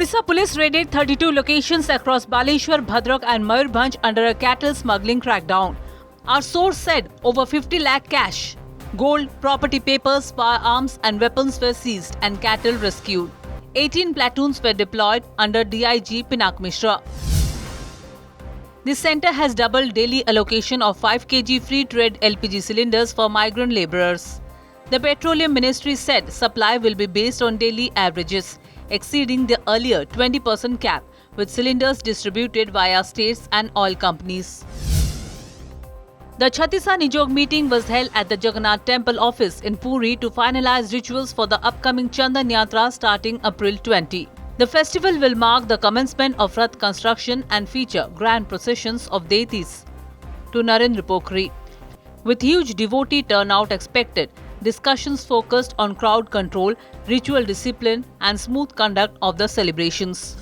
Odisha police raided 32 locations across Baleshwar, Bhadrak and Mayurbhanj under a cattle smuggling crackdown. Our source said over 50 lakh cash, gold, property papers, firearms and weapons were seized and cattle rescued. 18 platoons were deployed under DIG Pinak Mishra. The centre has doubled daily allocation of 5 kg free trade LPG cylinders for migrant labourers. The Petroleum Ministry said supply will be based on daily averages, exceeding the earlier 20% cap, with cylinders distributed via states and oil companies. The Chhatisa Nijog meeting was held at the Jagannath Temple office in Puri to finalize rituals for the upcoming Chandan Yatra starting April 20. The festival will mark the commencement of Rath construction and feature grand processions of deities to Narendra Pokhri. With huge devotee turnout expected, discussions focused on crowd control, ritual discipline and smooth conduct of the celebrations.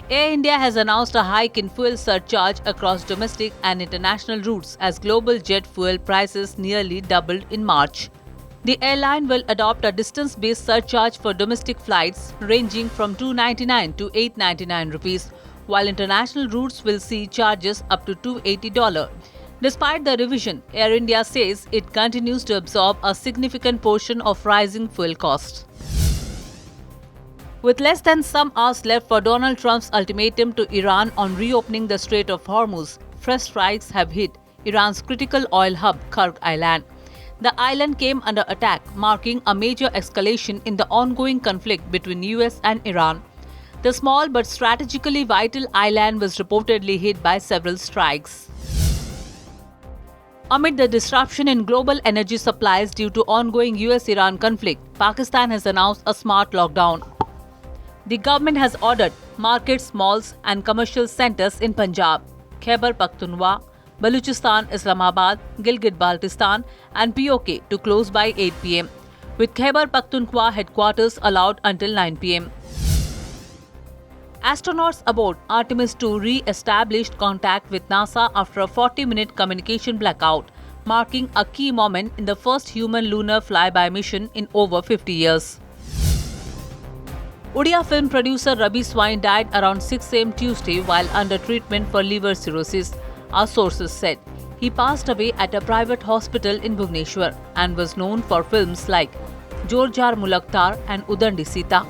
Air India has announced a hike in fuel surcharge across domestic and international routes as global jet fuel prices nearly doubled in March. The airline will adopt a distance-based surcharge for domestic flights ranging from $299 to $899 rupees, while international routes will see charges up to $280. Despite the revision, Air India says it continues to absorb a significant portion of rising fuel costs. With less than some hours left for Donald Trump's ultimatum to Iran on reopening the Strait of Hormuz, fresh strikes have hit Iran's critical oil hub, Kurg Island. The island came under attack, marking a major escalation in the ongoing conflict between US and Iran. The small but strategically vital island was reportedly hit by several strikes. Amid the disruption in global energy supplies due to ongoing US-Iran conflict, Pakistan has announced a smart lockdown. The government has ordered markets, malls and commercial centres in Punjab, Khyber Pakhtunkhwa, Baluchistan, Islamabad, Gilgit-Baltistan and POK to close by 8 pm, with Khyber Pakhtunkhwa headquarters allowed until 9 pm. Astronauts aboard Artemis 2 re-established contact with NASA after a 40-minute communication blackout, marking a key moment in the first human lunar flyby mission in over 50 years. Odia film producer Rabi Swine died around 6 am Tuesday while under treatment for liver cirrhosis, our sources said. He passed away at a private hospital in Bhubaneswar and was known for films like Jor Jar Mulak Tar and Udandi Sita.